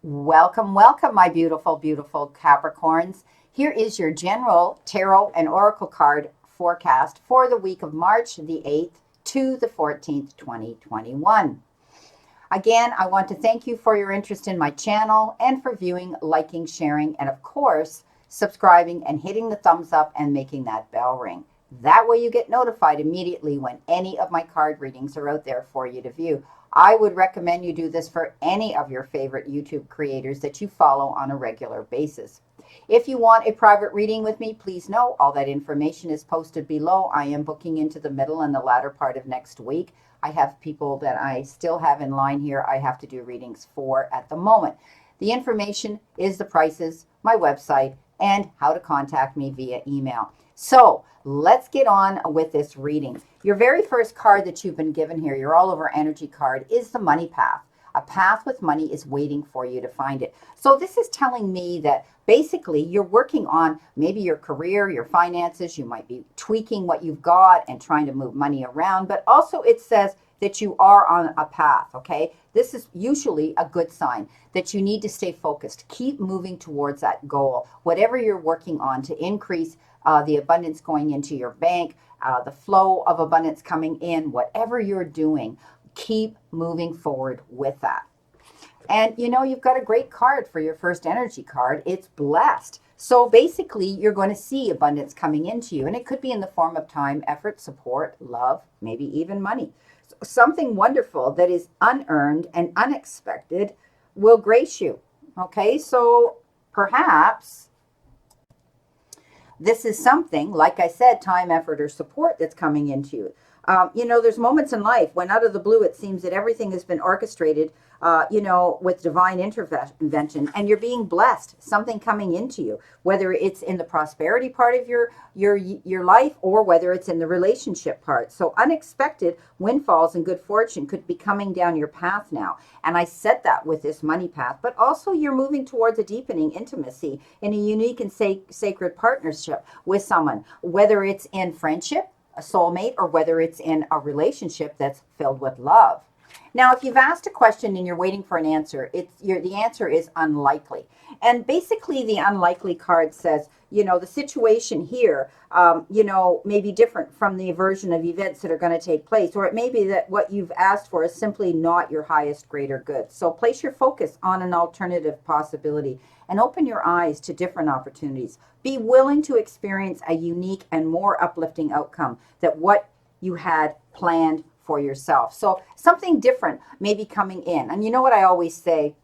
Welcome, welcome, my beautiful, beautiful Capricorns. Here is your general tarot and oracle card forecast for the week of March the 8th to the 14th, 2021. Again, I want to thank you for your interest in my channel and for viewing, liking, sharing, and of course, subscribing and hitting the thumbs up and making that bell ring. That way you get notified immediately when any of my card readings are out there for you to view. I would recommend you do this for any of your favorite YouTube creators that you follow on a regular basis. If you want a private reading with me, please know all that information is posted below. I am booking into the middle and the latter part of next week. I have people that I still have in line here I have to do readings for at the moment. The information is the prices, my website, and how to contact me via email. So let's get on with this reading. Your very first card that you've been given here, your all over energy card, is the money path. A path with money is waiting for you to find it. So this is telling me that basically you're working on maybe your career, your finances. You might be tweaking what you've got and trying to move money around, but also it says that you are on a path, okay? This is usually a good sign that you need to stay focused. Keep moving towards that goal, whatever you're working on to increase the abundance going into your bank, the flow of abundance coming in, whatever you're doing, keep moving forward with that. And you know, you've got a great card for your first energy card. It's blessed. So basically, you're going to see abundance coming into you. And it could be in the form of time, effort, support, love, maybe even money. So something wonderful that is unearned and unexpected will grace you. Okay, so perhaps this is something, like I said, time, effort, or support that's coming into you. You know, there's moments in life when out of the blue it seems that everything has been orchestrated, with divine intervention, and you're being blessed, something coming into you, whether it's in the prosperity part of your life or whether it's in the relationship part. So unexpected windfalls and good fortune could be coming down your path now. And I said that with this money path, but also you're moving towards a deepening intimacy in a unique and sacred partnership with someone, whether it's in friendship, a soulmate, or whether it's in a relationship that's filled with love. Now, if you've asked a question and you're waiting for an answer, the answer is unlikely. And basically, the unlikely card says, you know, the situation here, may be different from the version of events that are going to take place, or it may be that what you've asked for is simply not your highest, greater good. So place your focus on an alternative possibility and open your eyes to different opportunities. Be willing to experience a unique and more uplifting outcome than what you had planned for yourself. So something different may be coming in. And you know what I always say,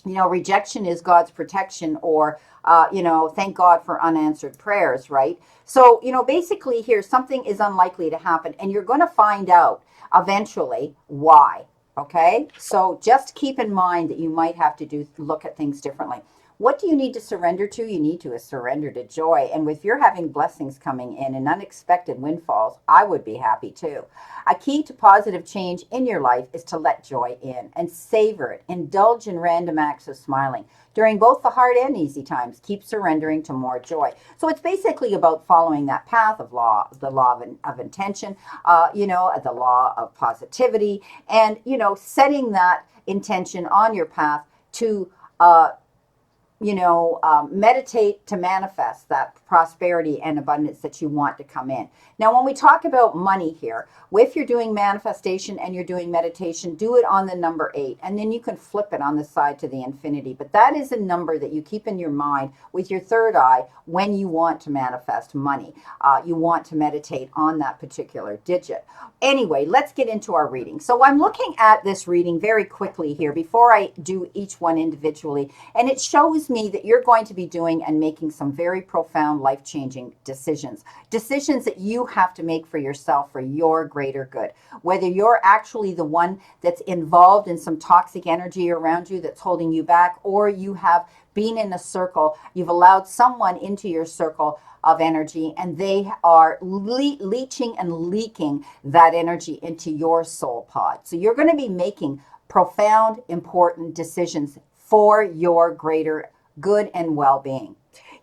you know, rejection is God's protection, or, thank God for unanswered prayers, right? So, you know, basically here, something is unlikely to happen, and you're going to find out eventually why, okay? So just keep in mind that you might have to look at things differently. What do you need to surrender to? You need to surrender to joy. And if you're having blessings coming in and unexpected windfalls, I would be happy too. A key to positive change in your life is to let joy in and savor it. Indulge in random acts of smiling. During both the hard and easy times, keep surrendering to more joy. So it's basically about following that path of the law of intention, the law of positivity, and, setting that intention on your path to meditate to manifest that prosperity and abundance that you want to come in. Now, when we talk about money here, if you're doing manifestation and you're doing meditation, do it on the number 8, and then you can flip it on the side to the infinity. But that is a number that you keep in your mind with your third eye when you want to manifest money. You want to meditate on that particular digit. Anyway, let's get into our reading. So I'm looking at this reading very quickly here before I do each one individually, and it shows me that you're going to be doing and making some very profound, life-changing decisions that you have to make for yourself for your greater good. Whether you're actually the one that's involved in some toxic energy around you that's holding you back, or you have been in a circle, you've allowed someone into your circle of energy, and they are leaching and leaking that energy into your soul pod. So you're going to be making profound, important decisions for your greater good and well-being.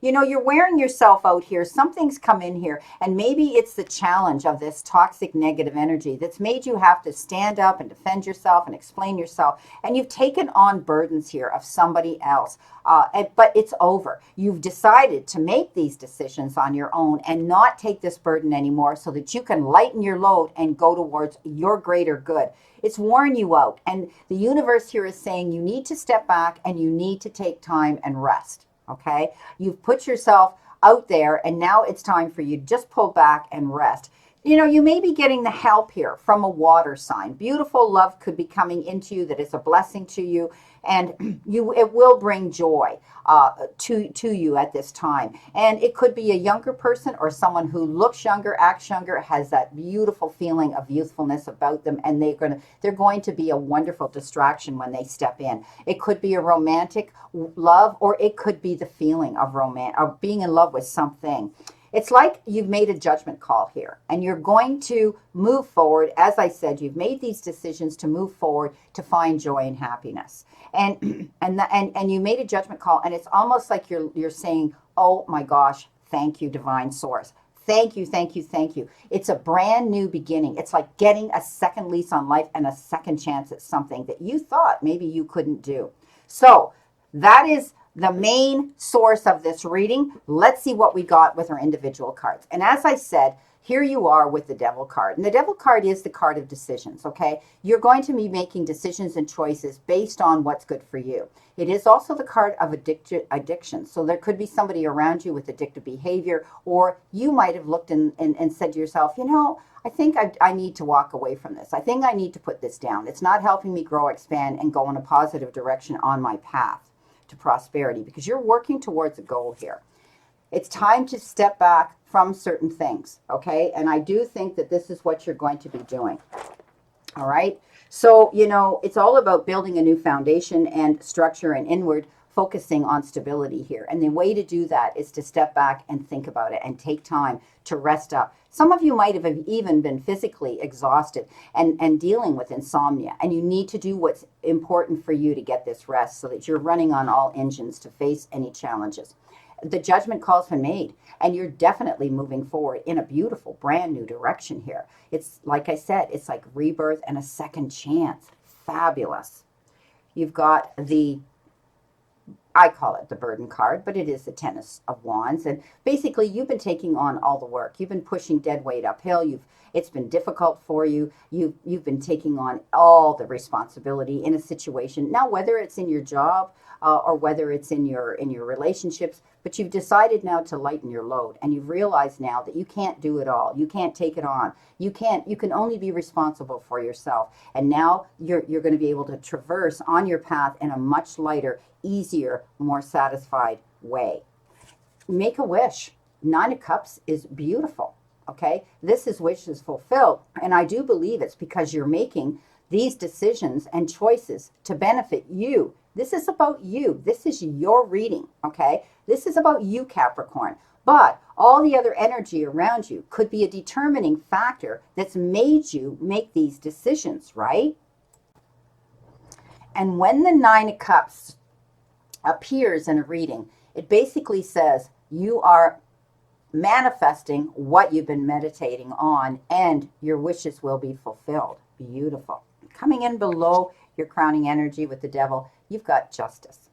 You know, you're wearing yourself out here. Something's come in here, and maybe it's the challenge of this toxic negative energy that's made you have to stand up and defend yourself and explain yourself. And you've taken on burdens here of somebody else. But it's over. You've decided to make these decisions on your own and not take this burden anymore so that you can lighten your load and go towards your greater good. It's worn you out. And the universe here is saying you need to step back and you need to take time and rest. Okay? You've put yourself out there and now it's time for you to just pull back and rest. You know, you may be getting the help here from a water sign. Beautiful love could be coming into you that is a blessing to you, and it will bring joy to you at this time. And it could be a younger person or someone who looks younger, acts younger, has that beautiful feeling of youthfulness about them, and they're going to be a wonderful distraction when they step in. It could be a romantic love, or it could be the feeling of romance, of being in love with something. It's like you've made a judgment call here and you're going to move forward. As I said, you've made these decisions to move forward to find joy and happiness. And you made a judgment call, and it's almost like you're saying, "Oh my gosh, thank you, divine source. Thank you, thank you, thank you." It's a brand new beginning. It's like getting a second lease on life and a second chance at something that you thought maybe you couldn't do. So that is the main source of this reading. Let's see what we got with our individual cards. And as I said, here you are with the Devil card. And the Devil card is the card of decisions, okay? You're going to be making decisions and choices based on what's good for you. It is also the card of addiction. So there could be somebody around you with addictive behavior, or you might have looked and said to yourself, you know, I think I need to walk away from this. I think I need to put this down. It's not helping me grow, expand, and go in a positive direction on my path to prosperity, because you're working towards a goal here. It's time to step back from certain things, okay? And I do think that this is what you're going to be doing, all right? So, you know, it's all about building a new foundation and structure and inward focusing on stability here. And the way to do that is to step back and think about it and take time to rest up. Some of you might have even been physically exhausted and dealing with insomnia. And you need to do what's important for you to get this rest so that you're running on all engines to face any challenges. The judgment call's been made, and you're definitely moving forward in a beautiful, brand new direction here. It's like I said, it's like rebirth and a second chance. Fabulous. You've got I call it the burden card, but it is the Ten of Wands. And basically, you've been taking on all the work. You've been pushing dead weight uphill. It's been difficult for you. You've been taking on all the responsibility in a situation. Now, whether it's in your job or whether it's in your relationships, but you've decided now to lighten your load, and you've realized now that you can't do it all. You can't take it on. You can only be responsible for yourself. And now you're going to be able to traverse on your path in a much lighter, easier, more satisfied way. Make a wish. Nine of Cups is beautiful. Okay, this is wishes fulfilled, and I do believe it's because you're making these decisions and choices to benefit you. This is about you. This is your reading. Okay, this is about you, Capricorn. But all the other energy around you could be a determining factor that's made you make these decisions, right? And when the Nine of Cups appears in a reading, it basically says you are manifesting what you've been meditating on, and your wishes will be fulfilled. Beautiful. Coming in below your crowning energy with the Devil, you've got Justice.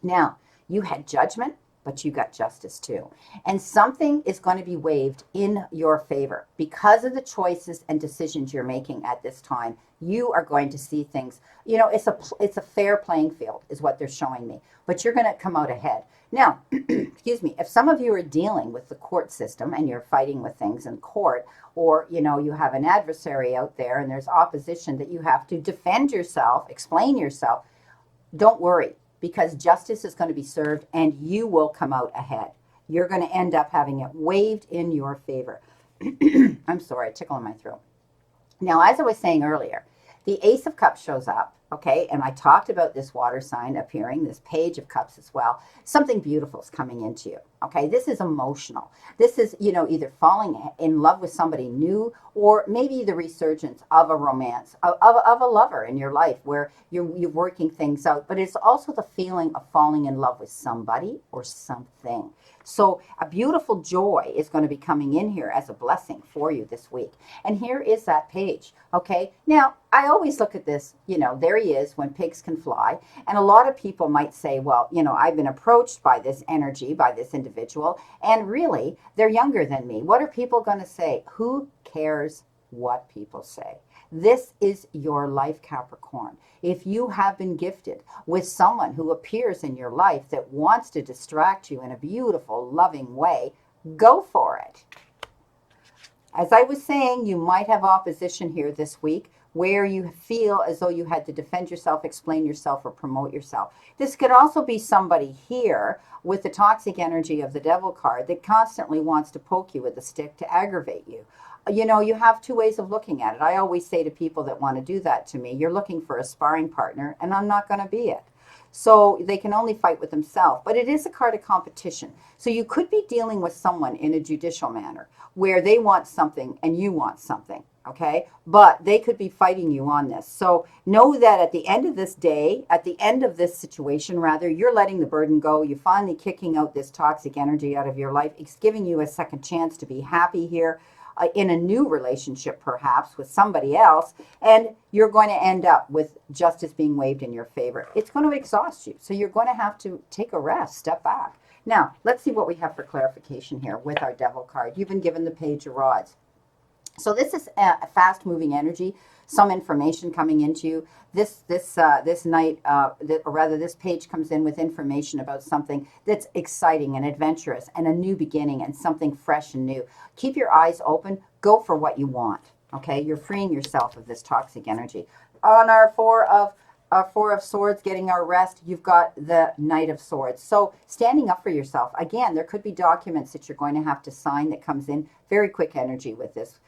Now, you had judgment, but you got justice too. And something is going to be waived in your favor because of the choices and decisions you're making at this time. You are going to see things, you know, it's a fair playing field is what they're showing me, but you're going to come out ahead. Now, excuse me, if some of you are dealing with the court system and you're fighting with things in court, or, you know, you have an adversary out there and there's opposition that you have to defend yourself, explain yourself, don't worry, because justice is going to be served and you will come out ahead. You're going to end up having it waived in your favor. I'm sorry, a tickle in my throat. Now, as I was saying earlier, the Ace of Cups shows up, Okay, and I talked about this water sign appearing, this Page of Cups as well. Something beautiful is coming into you. Okay, this is emotional. This is, either falling in love with somebody new, or maybe the resurgence of a romance, of a lover in your life where you're working things out. But it's also the feeling of falling in love with somebody or something. So a beautiful joy is going to be coming in here as a blessing for you this week. And here is that page. Okay. Now, I always look at this, there he is when pigs can fly. And a lot of people might say, well, I've been approached by this energy, by this individual, and really they're younger than me. What are people going to say? Who cares what people say? This is your life, Capricorn. If you have been gifted with someone who appears in your life that wants to distract you in a beautiful, loving way, go for it. As I was saying, you might have opposition here this week where you feel as though you had to defend yourself, explain yourself, or promote yourself. This could also be somebody here with the toxic energy of the Devil card that constantly wants to poke you with a stick to aggravate you. You have two ways of looking at it. I always say to people that want to do that to me, you're looking for a sparring partner, and I'm not going to be it. So they can only fight with themselves. But it is a card of competition. So you could be dealing with someone in a judicial manner where they want something and you want something. Okay, but they could be fighting you on this. So know that at the end of this day, at the end of this situation, rather, you're letting the burden go. You're finally kicking out this toxic energy out of your life. It's giving you a second chance to be happy here. In a new relationship, perhaps with somebody else, and you're going to end up with justice being waved in your favor. It's going to exhaust you, so you're going to have to take a rest, step back. Now, let's see what we have for clarification here with our Devil card. You've been given the Page of Rods. So this is a fast-moving energy, some information coming into you. This night, or rather this page comes in with information about something that's exciting and adventurous and a new beginning and something fresh and new. Keep your eyes open. Go for what you want. Okay, you're freeing yourself of this toxic energy. On our Four of Swords, getting our rest, you've got the Knight of Swords. So standing up for yourself. Again, there could be documents that you're going to have to sign that comes in. Very quick energy with this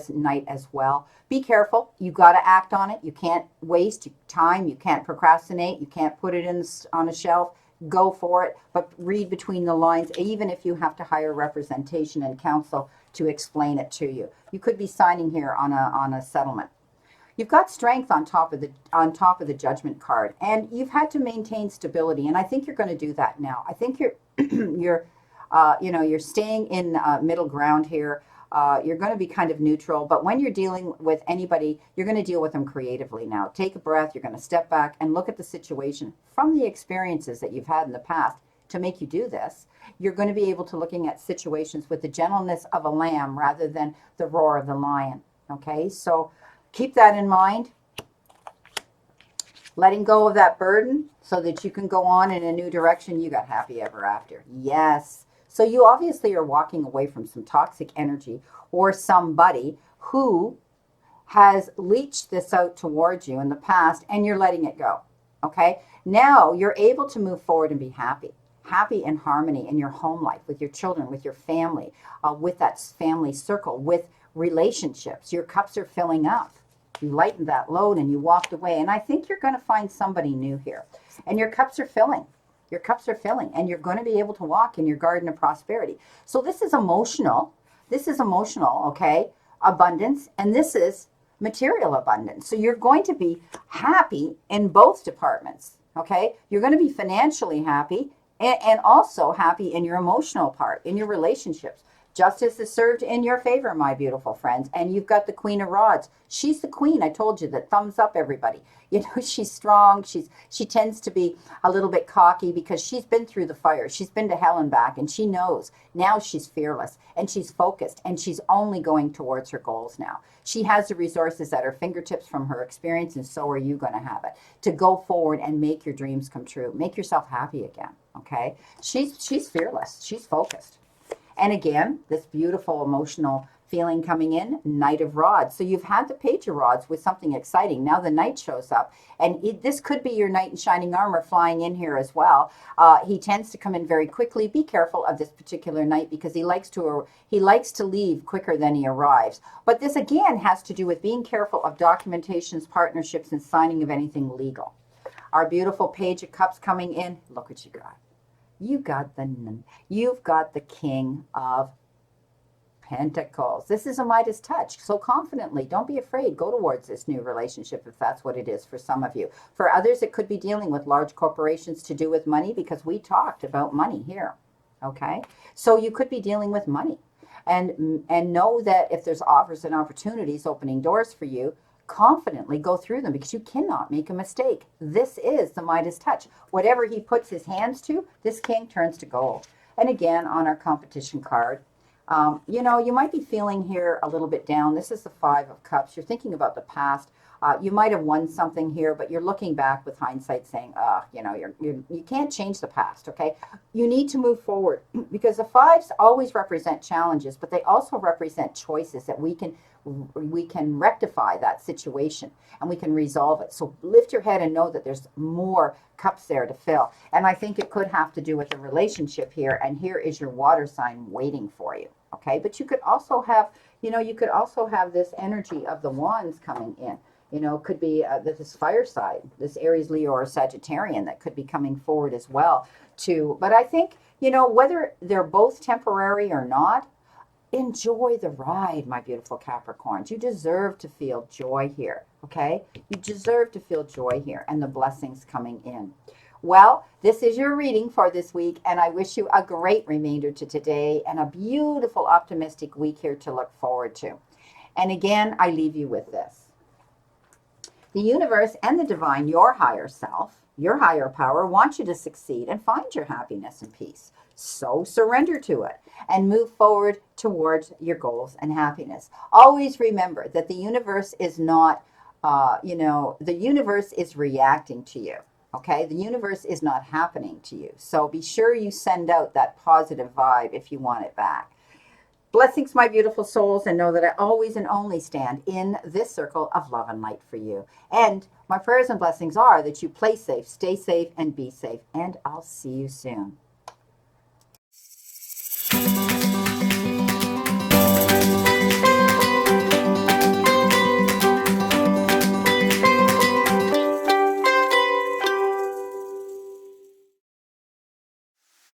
Knight as well. Be careful. You got to act on it. You can't waste time. You can't procrastinate. You can't put it on a shelf. Go for it, but read between the lines, even if you have to hire representation and counsel to explain it to you. You could be signing here on a settlement. You've got Strength on top of the Judgment card, and you've had to maintain stability, and I think you're going to do that now. I think you're you're staying in middle ground here. You're going to be kind of neutral, but when you're dealing with anybody, you're going to deal with them creatively now. Take a breath. You're going to step back and look at the situation from the experiences that you've had in the past to make you do this. You're going to be able to looking at situations with the gentleness of a lamb rather than the roar of the lion. Okay, so keep that in mind. Letting go of that burden so that you can go on in a new direction. You got happy ever after. Yes. So you obviously are walking away from some toxic energy or somebody who has leached this out towards you in the past, and you're letting it go. Okay? Now you're able to move forward and be happy. Happy and harmony in your home life, with your children, with your family, with that family circle, with relationships. Your cups are filling up. You lightened that load and you walked away. And I think you're going to find somebody new here. And your cups are filling. Your cups are filling, and you're going to be able to walk in your garden of prosperity. So this is emotional. This is emotional, okay? Abundance, and this is material abundance. So you're going to be happy in both departments, okay? You're going to be financially happy and also happy in your emotional part, in your relationships. Justice is served in your favor, my beautiful friends. And you've got the Queen of Rods. She's the queen. I told you that. Thumbs up, everybody. She's strong. She tends to be a little bit cocky because she's been through the fire. She's been to hell and back, and she knows. Now she's fearless, and she's focused, and she's only going towards her goals now. She has the resources at her fingertips from her experience, and so are you going to have it, to go forward and make your dreams come true. Make yourself happy again, okay? She's fearless. She's focused. And again, this beautiful emotional feeling coming in, Knight of Rods. So you've had the Page of Rods with something exciting. Now the Knight shows up, and this could be your knight in shining armor flying in here as well. He tends to come in very quickly. Be careful of this particular knight because he likes to leave quicker than he arrives. But this again has to do with being careful of documentations, partnerships, and signing of anything legal. Our beautiful Page of Cups coming in. Look what you got. You've got the King of Pentacles. This is a Midas touch. So confidently, don't be afraid. Go towards this new relationship if that's what it is for some of you. For others, it could be dealing with large corporations to do with money because we talked about money here. Okay? So you could be dealing with money. And know that if there's offers and opportunities opening doors for you, confidently go through them because you cannot make a mistake. This is the Midas touch. Whatever he puts his hands to, this king turns to gold. And again, on our competition card, you might be feeling here a little bit down. This is the Five of Cups. You're thinking about the past. You might have won something here, but you're looking back with hindsight saying, you can't change the past, okay? You need to move forward because the fives always represent challenges, but they also represent choices that we can rectify that situation and we can resolve it. So lift your head and know that there's more cups there to fill. And I think it could have to do with a relationship here. And here is your water sign waiting for you. Okay. But you could also have, this energy of the wands coming in. Could be this fire side, this Aries, Leo, or Sagittarian that could be coming forward as well too. But I think, whether they're both temporary or not, enjoy the ride, my beautiful Capricorns. You deserve to feel joy here, okay? You deserve to feel joy here and the blessings coming in. Well, this is your reading for this week, and I wish you a great remainder to today and a beautiful, optimistic week here to look forward to. And again, I leave you with this. The universe and the divine, your higher self, your higher power, want you to succeed and find your happiness and peace. So surrender to it and move forward towards your goals and happiness. Always remember that the universe is not, the universe is reacting to you. Okay, the universe is not happening to you. So be sure you send out that positive vibe if you want it back. Blessings, my beautiful souls, and know that I always and only stand in this circle of love and light for you. And my prayers and blessings are that you play safe, stay safe, and be safe. And I'll see you soon.